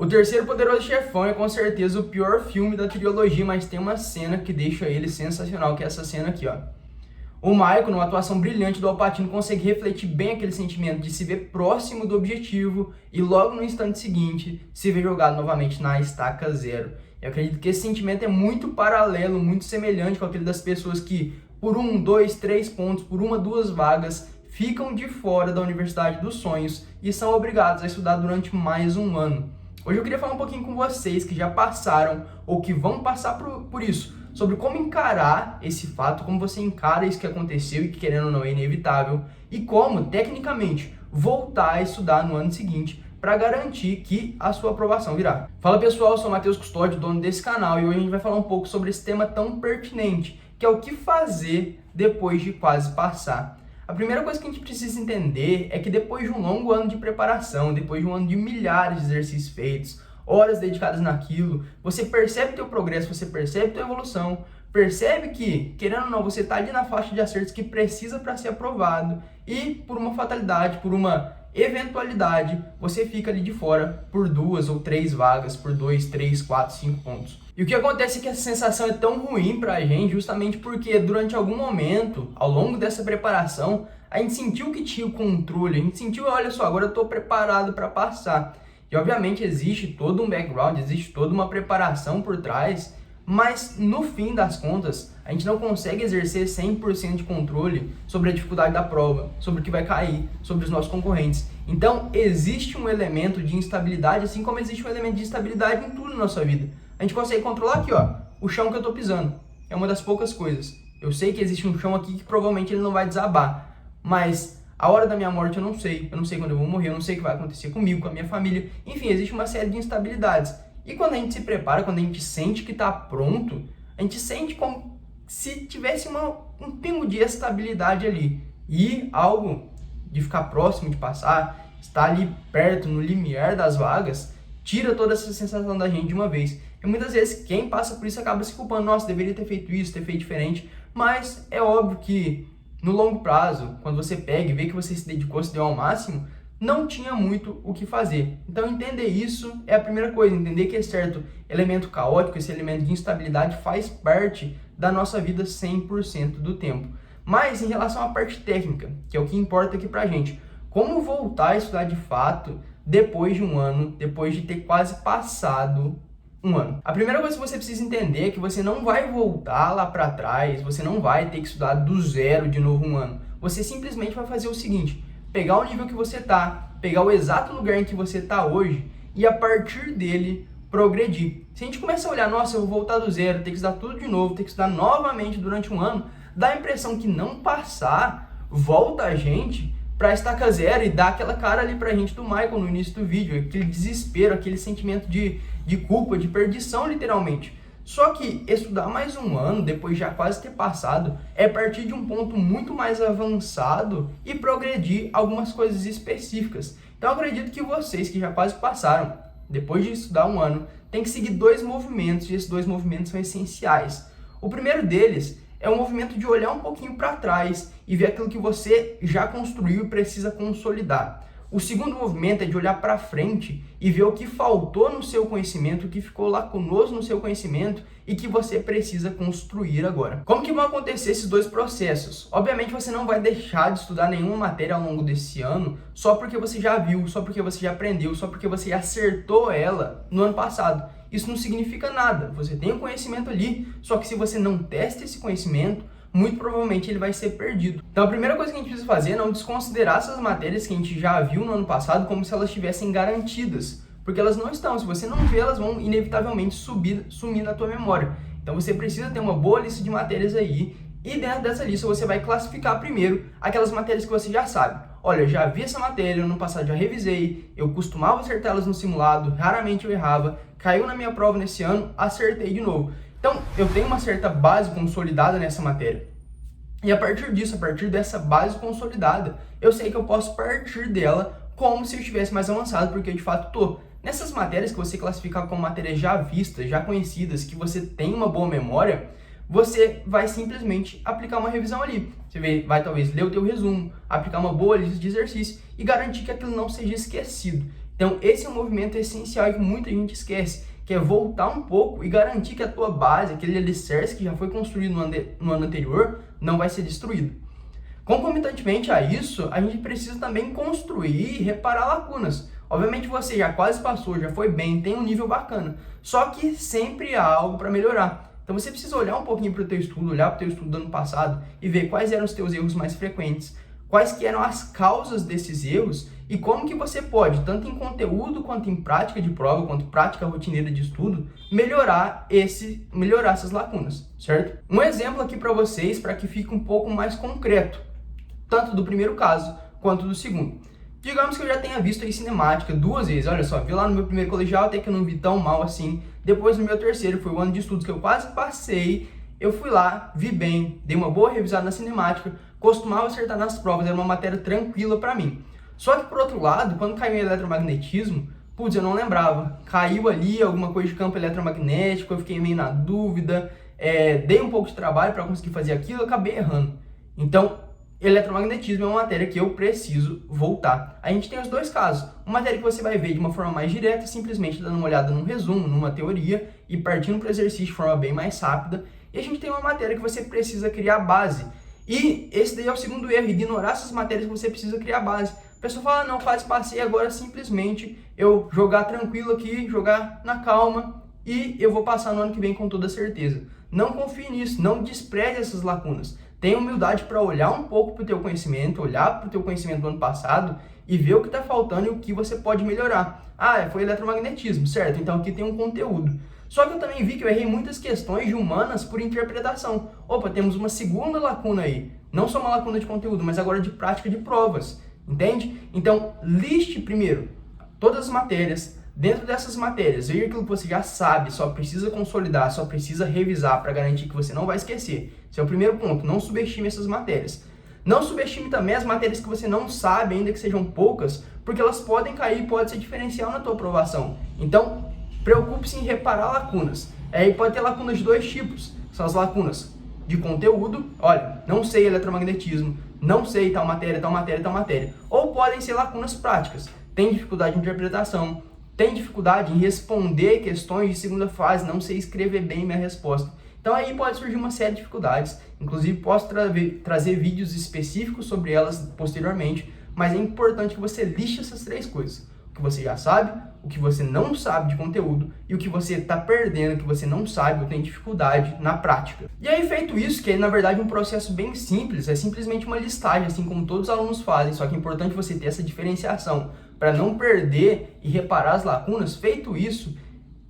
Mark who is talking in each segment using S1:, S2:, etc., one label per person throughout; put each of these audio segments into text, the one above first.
S1: O Terceiro Poderoso Chefão é com certeza o pior filme da trilogia, mas tem uma cena que deixa ele sensacional, que é essa cena aqui, ó. O Michael, numa atuação brilhante do Al Pacino, consegue refletir bem aquele sentimento de se ver próximo do objetivo e logo no instante seguinte se ver jogado novamente na estaca zero. Eu acredito que esse sentimento é muito paralelo, muito semelhante com aquele das pessoas que por 1, 2, 3 pontos, por 1, 2 vagas, ficam de fora da Universidade dos Sonhos e são obrigados a estudar durante mais um ano. Hoje eu queria falar um pouquinho com vocês que já passaram ou que vão passar por isso, sobre como encarar esse fato, como você encara isso que aconteceu e que, querendo ou não, é inevitável, e como, tecnicamente, voltar a estudar no ano seguinte para garantir que a sua aprovação virá. Fala pessoal, eu sou o Matheus Custódio, dono desse canal, e hoje a gente vai falar um pouco sobre esse tema tão pertinente, que é o que fazer depois de quase passar. A primeira coisa que a gente precisa entender é que depois de um longo ano de preparação, depois de um ano de milhares de exercícios feitos, horas dedicadas naquilo, você percebe teu progresso, você percebe tua evolução, percebe que, querendo ou não, você está ali na faixa de acertos que precisa para ser aprovado e por uma fatalidade, por uma eventualidade, você fica ali de fora por 2 ou 3 vagas, por 2, 3, 4, 5 pontos. E o que acontece é que essa sensação é tão ruim para a gente justamente porque durante algum momento, ao longo dessa preparação, a gente sentiu que tinha o controle, a gente sentiu, olha só, agora eu estou preparado para passar. E obviamente existe todo um background, existe toda uma preparação por trás, mas no fim das contas, a gente não consegue exercer 100% de controle sobre a dificuldade da prova, sobre o que vai cair, sobre os nossos concorrentes. Então, existe um elemento de instabilidade, assim como existe um elemento de instabilidade em tudo na nossa vida. A gente consegue controlar aqui, ó, o chão que eu tô pisando. É uma das poucas coisas. Eu sei que existe um chão aqui que provavelmente ele não vai desabar, mas a hora da minha morte eu não sei quando eu vou morrer, eu não sei o que vai acontecer comigo, com a minha família. Enfim, existe uma série de instabilidades. E quando a gente se prepara, quando a gente sente que está pronto, a gente sente como se tivesse um pingo de estabilidade ali. E algo de ficar próximo de passar, estar ali perto, no limiar das vagas, tira toda essa sensação da gente de uma vez. E muitas vezes quem passa por isso acaba se culpando, nossa, deveria ter feito isso, ter feito diferente. Mas é óbvio que no longo prazo, quando você pega e vê que você se dedicou, se deu ao máximo, não tinha muito o que fazer. Então entender isso é a primeira coisa, entender que esse certo elemento caótico, esse elemento de instabilidade faz parte da nossa vida 100% do tempo. Mas em relação à parte técnica, que é o que importa aqui pra gente, como voltar a estudar de fato depois de um ano, depois de ter quase passado um ano? A primeira coisa que você precisa entender é que você não vai voltar lá para trás, você não vai ter que estudar do zero de novo um ano. Você simplesmente vai fazer o seguinte, pegar o nível que você tá, pegar o exato lugar em que você tá hoje e a partir dele progredir. Se a gente começa a olhar, nossa, eu vou voltar do zero, ter que estudar tudo de novo, ter que estudar novamente durante um ano, dá a impressão que não passar volta a gente para a estaca zero e dá aquela cara ali pra gente do Michael no início do vídeo, aquele desespero, aquele sentimento de culpa, de perdição literalmente. Só que estudar mais um ano, depois de já quase ter passado, é partir de um ponto muito mais avançado e progredir algumas coisas específicas. Então eu acredito que vocês que já quase passaram, depois de estudar um ano, tem que seguir 2 movimentos e esses 2 movimentos são essenciais. O primeiro deles é o movimento de olhar um pouquinho para trás e ver aquilo que você já construiu e precisa consolidar. O segundo movimento é de olhar para frente e ver o que faltou no seu conhecimento, o que ficou lacunoso no seu conhecimento e que você precisa construir agora. Como que vão acontecer esses 2 processos? Obviamente você não vai deixar de estudar nenhuma matéria ao longo desse ano só porque você já viu, só porque você já aprendeu, só porque você acertou ela no ano passado. Isso não significa nada. Você tem o conhecimento ali, só que se você não testa esse conhecimento, muito provavelmente ele vai ser perdido. Então a primeira coisa que a gente precisa fazer é não desconsiderar essas matérias que a gente já viu no ano passado como se elas estivessem garantidas, porque elas não estão. Se você não vê, elas vão inevitavelmente sumir na tua memória. Então você precisa ter uma boa lista de matérias aí e dentro dessa lista você vai classificar primeiro aquelas matérias que você já sabe. Olha, eu já vi essa matéria, no ano passado já revisei, eu costumava acertar elas no simulado, raramente eu errava, caiu na minha prova nesse ano, acertei de novo. Então, eu tenho uma certa base consolidada nessa matéria. E a partir disso, a partir dessa base consolidada, eu sei que eu posso partir dela como se eu estivesse mais avançado, porque eu de fato estou. Nessas matérias que você classificar como matérias já vistas, já conhecidas, que você tem uma boa memória, você vai simplesmente aplicar uma revisão ali. Você vai talvez ler o teu resumo, aplicar uma boa lista de exercícios e garantir que aquilo não seja esquecido. Então, esse é um movimento essencial e que muita gente esquece, que é voltar um pouco e garantir que a tua base, aquele alicerce que já foi construído no ano anterior, não vai ser destruído. Concomitantemente a isso, a gente precisa também construir e reparar lacunas. Obviamente você já quase passou, já foi bem, tem um nível bacana, só que sempre há algo para melhorar. Então você precisa olhar um pouquinho para o teu estudo, olhar para o teu estudo do ano passado e ver quais eram os teus erros mais frequentes, quais que eram as causas desses erros e como que você pode, tanto em conteúdo quanto em prática de prova, quanto prática rotineira de estudo, melhorar essas lacunas, certo? Um exemplo aqui para vocês, para que fique um pouco mais concreto, tanto do primeiro caso quanto do segundo. Digamos que eu já tenha visto aí cinemática 2 vezes, olha só, vi lá no meu primeiro colegial, até que eu não vi tão mal assim. Depois no meu terceiro, foi o ano de estudos que eu quase passei, eu fui lá, vi bem, dei uma boa revisada na cinemática, costumava acertar nas provas, era uma matéria tranquila para mim. Só que por outro lado, quando caiu em eletromagnetismo, putz, eu não lembrava. Caiu ali alguma coisa de campo eletromagnético, eu fiquei meio na dúvida, dei um pouco de trabalho para conseguir fazer aquilo, eu acabei errando. Então, eletromagnetismo é uma matéria que eu preciso voltar. A gente tem os dois casos. Uma matéria que você vai ver de uma forma mais direta, simplesmente dando uma olhada num resumo, numa teoria e partindo para o exercício de forma bem mais rápida. E a gente tem uma matéria que você precisa criar base. E esse daí é o segundo erro, ignorar essas matérias que você precisa criar base. A pessoa fala, não, faz passei, agora simplesmente eu jogar tranquilo aqui, jogar na calma e eu vou passar no ano que vem com toda certeza. Não confie nisso, não despreze essas lacunas. Tenha humildade para olhar um pouco para o teu conhecimento, olhar para o teu conhecimento do ano passado e ver o que está faltando e o que você pode melhorar. Ah, foi eletromagnetismo, certo? Então aqui tem um conteúdo. Só que eu também vi que eu errei muitas questões de humanas por interpretação. Opa, temos uma segunda lacuna aí. Não só uma lacuna de conteúdo, mas agora de prática de provas. Entende? Então, liste primeiro todas as matérias. Dentro dessas matérias, veja aquilo que você já sabe, só precisa consolidar, só precisa revisar para garantir que você não vai esquecer. Esse é o primeiro ponto, não subestime essas matérias. Não subestime também as matérias que você não sabe, ainda que sejam poucas, porque elas podem cair e pode ser diferencial na tua aprovação. Então, preocupe-se em reparar lacunas. Aí pode ter lacunas de dois tipos, são as lacunas de conteúdo, olha, não sei eletromagnetismo, não sei tal matéria, tal matéria, tal matéria. Ou podem ser lacunas práticas, tem dificuldade de interpretação, tem dificuldade em responder questões de segunda fase, não sei escrever bem minha resposta. Então aí pode surgir uma série de dificuldades, inclusive posso trazer vídeos específicos sobre elas posteriormente, mas é importante que você liste essas três coisas. O que você já sabe, o que você não sabe de conteúdo e o que você está perdendo, que você não sabe ou tem dificuldade na prática. E aí feito isso, que é na verdade um processo bem simples, é simplesmente uma listagem, assim como todos os alunos fazem, só que é importante você ter essa diferenciação para não perder e reparar as lacunas. Feito isso,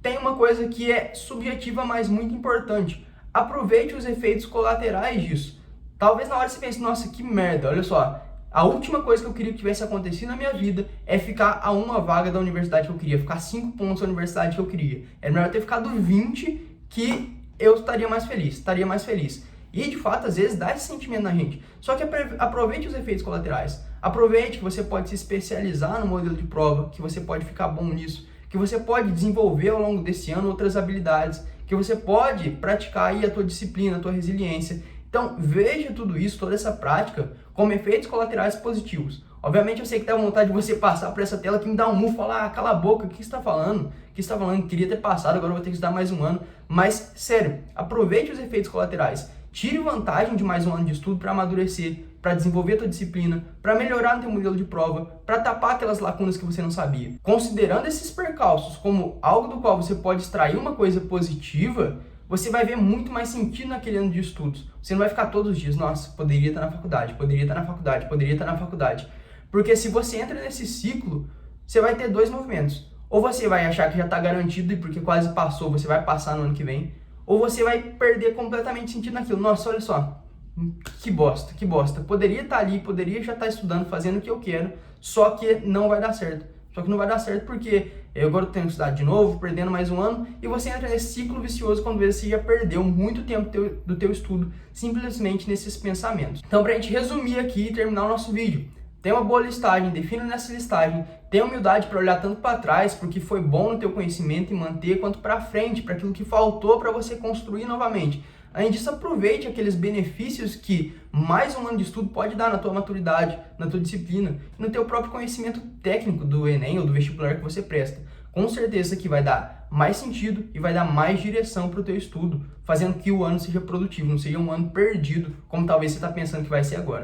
S1: tem uma coisa que é subjetiva, mas muito importante. Aproveite os efeitos colaterais disso. Talvez na hora você pense, nossa, que merda, olha só, a última coisa que eu queria que tivesse acontecido na minha vida é ficar a uma vaga da universidade que eu queria, ficar 5 pontos da universidade que eu queria. Era melhor ter ficado 20 que eu estaria mais feliz. E de fato, às vezes dá esse sentimento na gente. Só que aproveite os efeitos colaterais. Aproveite que você pode se especializar no modelo de prova, que você pode ficar bom nisso, que você pode desenvolver ao longo desse ano outras habilidades, que você pode praticar aí a tua disciplina, a tua resiliência. Então, veja tudo isso, toda essa prática, como efeitos colaterais positivos. Obviamente, eu sei que dá vontade de você passar por essa tela que me dá um murro, falar, cala a boca, o que você está falando? O que você está falando? Queria ter passado, agora vou ter que estudar mais um ano. Mas, sério, aproveite os efeitos colaterais. Tire vantagem de mais um ano de estudo para amadurecer, para desenvolver a tua disciplina, para melhorar no teu modelo de prova, para tapar aquelas lacunas que você não sabia. Considerando esses percalços como algo do qual você pode extrair uma coisa positiva, você vai ver muito mais sentido naquele ano de estudos. Você não vai ficar todos os dias, nossa, poderia estar na faculdade, poderia estar na faculdade, poderia estar na faculdade. Porque se você entra nesse ciclo, você vai ter dois movimentos. Ou você vai achar que já está garantido e porque quase passou, você vai passar no ano que vem. Ou você vai perder completamente sentido naquilo. Nossa, olha só, que bosta, que bosta. Poderia estar ali, poderia já estar estudando, fazendo o que eu quero, só que não vai dar certo. Só que não vai dar certo porque eu agora tenho que estudar de novo, perdendo mais um ano, e você entra nesse ciclo vicioso quando você já perdeu muito tempo do teu estudo, simplesmente nesses pensamentos. Então, pra gente resumir aqui e terminar o nosso vídeo, tem uma boa listagem, defina nessa listagem, tenha humildade para olhar tanto para trás, porque foi bom no teu conhecimento e manter, quanto para frente, para aquilo que faltou para você construir novamente. Além disso, aproveite aqueles benefícios que mais um ano de estudo pode dar na tua maturidade, na tua disciplina, e no teu próprio conhecimento técnico do Enem ou do vestibular que você presta. Com certeza isso aqui vai dar mais sentido e vai dar mais direção para o teu estudo, fazendo que o ano seja produtivo, não seja um ano perdido, como talvez você está pensando que vai ser agora.